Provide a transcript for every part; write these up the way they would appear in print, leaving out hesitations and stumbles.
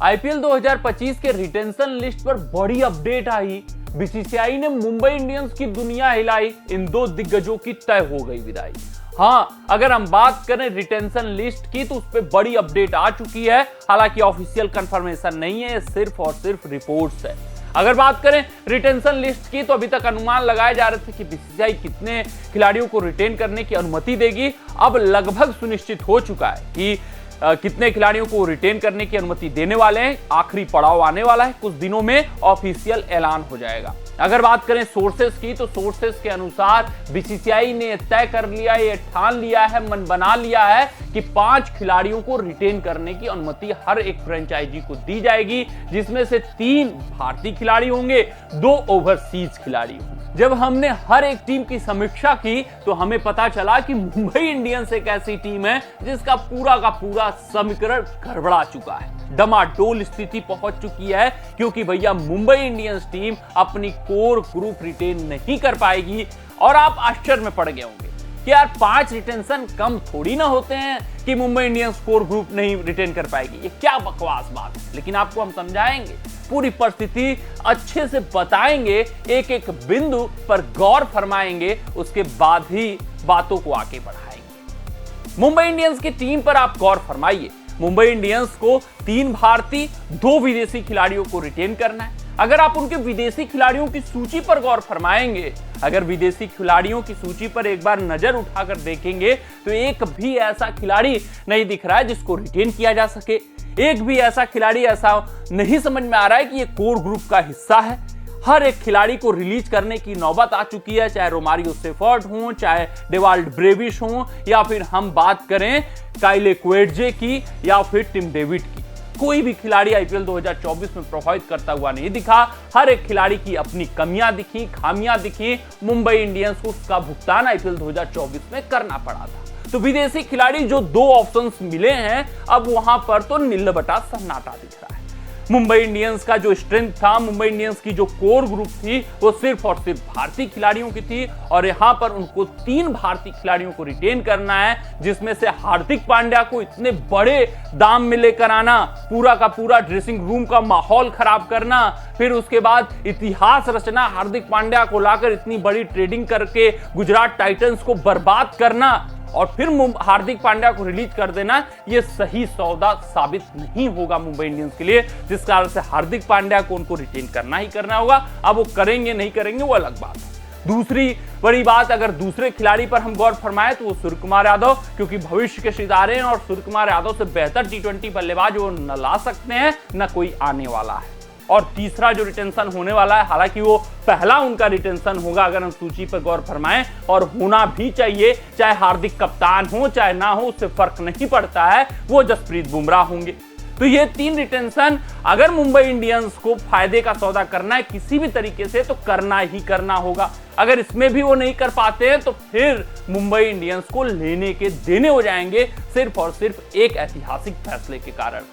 IPL 2025 के retention list पर बड़ी अपडेट आई। बीसीसीआई ने मुंबई इंडियंस की दुनिया हिलाई, इन दो दिग्गजों की तय हो गई विदाई। हाँ, अगर हम बात करें रिटेंशन लिस्ट की तो उस पर बड़ी अपडेट आ चुकी है। हालांकि ऑफिशियल कंफर्मेशन नहीं है, सिर्फ और सिर्फ रिपोर्ट्स है। अगर बात करें रिटेंशन लिस्ट की तो अभी तक अनुमान लगाए जा रहे थे कि बीसीसीआई कितने खिलाड़ियों को रिटेन करने की अनुमति देगी। अब लगभग सुनिश्चित हो चुका है कि कितने खिलाड़ियों को रिटेन करने की अनुमति देने वाले हैं। आखिरी पड़ाव आने वाला है, कुछ दिनों में ऑफिशियल ऐलान हो जाएगा। अगर बात करें सोर्सेस की तो सोर्सेस के अनुसार बीसीसीआई ने तय कर लिया है, ये ठान लिया है, मन बना लिया है कि 5 खिलाड़ियों को रिटेन करने की अनुमति हर एक फ्रेंचाइजी को दी जाएगी, जिसमें से 3 भारतीय खिलाड़ी होंगे, 2 ओवरसीज खिलाड़ी होंगे। जब हमने हर एक टीम की समीक्षा की तो हमें पता चला कि मुंबई इंडियंस एक ऐसी टीम है जिसका पूरा का पूरा समीकरण गड़बड़ा चुका है, डमाडोल स्थिति पहुंच चुकी है, क्योंकि भैया मुंबई इंडियंस टीम अपनी कोर ग्रुप रिटेन नहीं कर पाएगी। और आप आश्चर्य में पड़ गए होंगे कि यार 5 रिटेंशन कम थोड़ी ना होते हैं कि मुंबई इंडियंस कोर ग्रुप नहीं रिटेन कर पाएगी, ये क्या बकवास बात है। लेकिन आपको हम समझाएंगे, पूरी परिस्थिति अच्छे से बताएंगे, एक एक बिंदु पर गौर फरमाएंगे, उसके बाद ही बातों को आगे बढ़ाएंगे। मुंबई इंडियंस की टीम पर आप गौर फरमाइए। मुंबई इंडियंस को 3 भारतीय 2 विदेशी खिलाड़ियों को रिटेन करना है। अगर आप उनके विदेशी खिलाड़ियों की सूची पर गौर फरमाएंगे, अगर विदेशी खिलाड़ियों की सूची पर एक बार नजर उठाकर देखेंगे तो एक भी ऐसा खिलाड़ी नहीं दिख रहा है जिसको रिटेन किया जा सके। एक भी ऐसा खिलाड़ी ऐसा नहीं समझ में आ रहा है कि ये कोर ग्रुप का हिस्सा है। हर एक खिलाड़ी को रिलीज करने की नौबत आ चुकी है, चाहे रोमारियो सेफर्ट हो, चाहे डेवाल्ड ब्रेविश हो, या फिर हम बात करें काइले क्वेडजे की या फिर टिम डेविड की। कोई भी खिलाड़ी आईपीएल 2024 में प्रभावित करता हुआ नहीं दिखा। हर एक खिलाड़ी की अपनी कमियां दिखी, खामियां दिखी। मुंबई इंडियंस को उसका भुगतान आईपीएल 2024 में करना पड़ा था। तो विदेशी खिलाड़ी जो 2 ऑप्शंस मिले हैं, अब वहां पर तो नीलबटा सन्नाटा दिख रहा है। मुंबई इंडियंस का जो स्ट्रेंथ था, मुंबई इंडियंस की जो कोर ग्रुप थी, वो सिर्फ और सिर्फ भारतीय खिलाड़ियों की थी। और यहां पर उनको 3 भारतीय खिलाड़ियों को रिटेन करना है, जिसमें से हार्दिक पांड्या को इतने बड़े दाम में लेकर आना, पूरा का पूरा ड्रेसिंग रूम का माहौल खराब करना, फिर उसके बाद इतिहास रचना, हार्दिक पांड्या को लाकर इतनी बड़ी ट्रेडिंग करके गुजरात टाइटंस को बर्बाद करना और फिर हार्दिक पांड्या को रिलीज कर देना, यह सही सौदा साबित नहीं होगा मुंबई इंडियंस के लिए। जिस कारण से हार्दिक पांड्या को उनको रिटेन करना ही करना होगा। अब वो करेंगे नहीं करेंगे वो अलग बात है। दूसरी बड़ी बात, अगर दूसरे खिलाड़ी पर हम गौर फरमाएं तो वो सूर्यकुमार यादव, क्योंकि भविष्य के सितारे हैं और सूर्यकुमार यादव से बेहतर टी20 बल्लेबाज वो न ला सकते हैं, न कोई आने वाला है। और तीसरा जो रिटेंशन होने वाला है, हालांकि वो पहला उनका रिटेंशन होगा अगर हम सूची पर गौर फरमाएं, और होना भी चाहिए, चाहे हार्दिक कप्तान हो चाहे ना हो, उससे फर्क नहीं पड़ता है, वो जसप्रीत बुमराह होंगे। तो ये 3 रिटेंशन अगर मुंबई इंडियंस को फायदे का सौदा करना है किसी भी तरीके से तो करना ही करना होगा। अगर इसमें भी वो नहीं कर पाते हैं तो फिर मुंबई इंडियंस को लेने के देने हो जाएंगे, सिर्फ और सिर्फ एक ऐतिहासिक फैसले के कारण।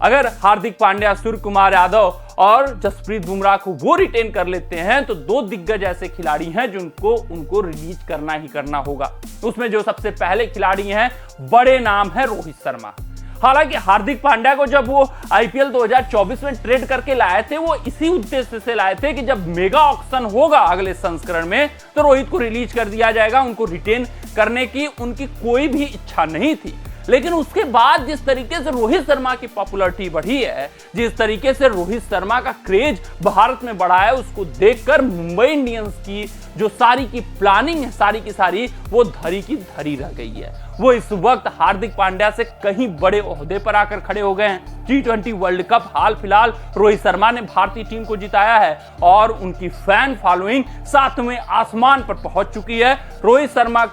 अगर हार्दिक पांड्या, सूर्यकुमार यादव और जसप्रीत बुमराह को वो रिटेन कर लेते हैं तो 2 दिग्गज ऐसे खिलाड़ी हैं जिनको उनको रिलीज करना ही करना होगा। उसमें जो सबसे पहले खिलाड़ी हैं, बड़े नाम है रोहित शर्मा। हालांकि हार्दिक पांड्या को जब वो आईपीएल 2024 में ट्रेड करके लाए थे, वो इसी उद्देश्य से लाए थे कि जब मेगा ऑक्शन होगा अगले संस्करण में तो रोहित को रिलीज कर दिया जाएगा। उनको रिटेन करने की उनकी कोई भी इच्छा नहीं थी। लेकिन उसके बाद जिस तरीके से रोहित शर्मा की पॉपुलैरिटी बढ़ी है, जिस तरीके से रोहित शर्मा का क्रेज भारत में बढ़ा है, उसको देखकर मुंबई इंडियंस की जो सारी की प्लानिंग है, सारी की सारी वो धरी की धरी रह गई है। वो इस वक्त हार्दिक पांड्या से कहीं बड़े ओहदे पर आकर खड़े हो गए हैं। टी20 वर्ल्ड कप हाल फिलहाल रोहित शर्मा ने भारतीय टीम को जिताया है और उनकी फैन फॉलोइंग 7वें आसमान पर पहुंच चुकी है। रोहित शर्मा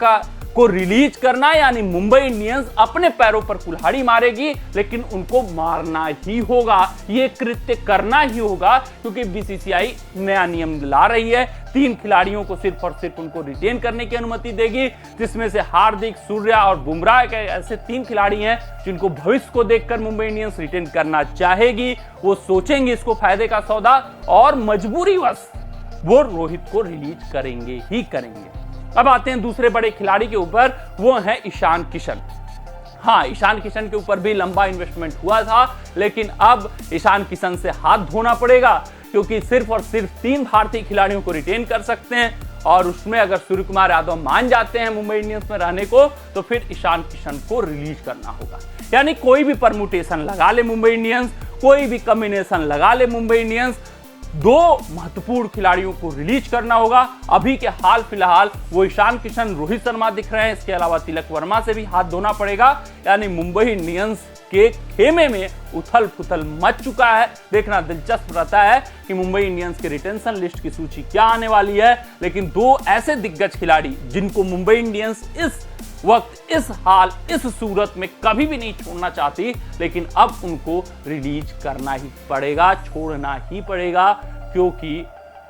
को रिलीज करना यानी मुंबई इंडियंस अपने पैरों पर कुल्हाड़ी मारेगी, लेकिन उनको मारना ही होगा, ये कृत्य करना ही होगा, क्योंकि बीसीसीआई नया नियम ला रही है। 3 खिलाड़ियों को सिर्फ और सिर्फ उनको रिटेन करने की अनुमति देगी, जिसमें से हार्दिक, सूर्या और बुमराह के ऐसे 3 खिलाड़ी हैं जिनको भविष्य को देखकर मुंबई इंडियंस रिटेन करना चाहेगी। वो सोचेंगे इसको फायदे का सौदा और मजबूरीवश वो रोहित को रिलीज करेंगे ही करेंगे। अब आते हैं दूसरे बड़े खिलाड़ी के ऊपर, वो है ईशान किशन। हाँ, ईशान किशन के ऊपर भी लंबा इन्वेस्टमेंट हुआ था, लेकिन अब ईशान किशन से हाथ धोना पड़ेगा, क्योंकि सिर्फ और सिर्फ 3 भारतीय खिलाड़ियों को रिटेन कर सकते हैं, और उसमें अगर सूर्य कुमार यादव मान जाते हैं मुंबई इंडियंस में रहने को, तो फिर ईशान किशन को रिलीज करना होगा। यानी कोई भी परमुटेशन लगा ले मुंबई इंडियंस, कोई भी कॉम्बिनेशन लगा ले मुंबई इंडियंस, 2 महत्वपूर्ण खिलाड़ियों को रिलीज करना होगा। अभी के हाल फिलहाल वो ईशान किशन, रोहित शर्मा दिख रहे हैं, इसके अलावा तिलक वर्मा से भी हाथ धोना पड़ेगा। यानी मुंबई इंडियंस के खेमे में उथल पुथल मच चुका है। देखना दिलचस्प रहता है कि मुंबई इंडियंस के रिटेंशन लिस्ट की सूची क्या आने वाली है, लेकिन 2 ऐसे दिग्गज खिलाड़ी जिनको मुंबई इंडियंस इस वक्त, इस हाल, इस सूरत में कभी भी नहीं छोड़ना चाहती, लेकिन अब उनको रिलीज करना ही पड़ेगा, छोड़ना ही पड़ेगा, क्योंकि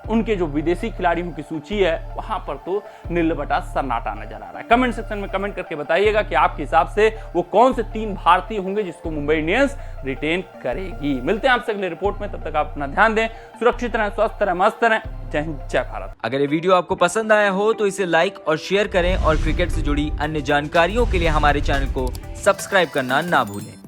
उनके जो विदेशी खिलाड़ियों की सूची है वहां पर तो नीलबटा सन्नाटा नजर आ रहा है। कमेंट सेक्शन में कमेंट करके बताइएगा कि आपके हिसाब से वो कौन से 3 भारतीय होंगे जिसको मुंबई इंडियंस रिटेन करेगी। मिलते हैं आपसे अगले रिपोर्ट में, तब तक आप अपना ध्यान दें, सुरक्षित रहें, स्वस्थ रहें, मस्त रहें। जय हिंद, जय भारत। अगर ये वीडियो आपको पसंद आया हो तो इसे लाइक और शेयर करें, और क्रिकेट से जुड़ी अन्य जानकारियों के लिए हमारे चैनल को सब्सक्राइब करना ना भूलें।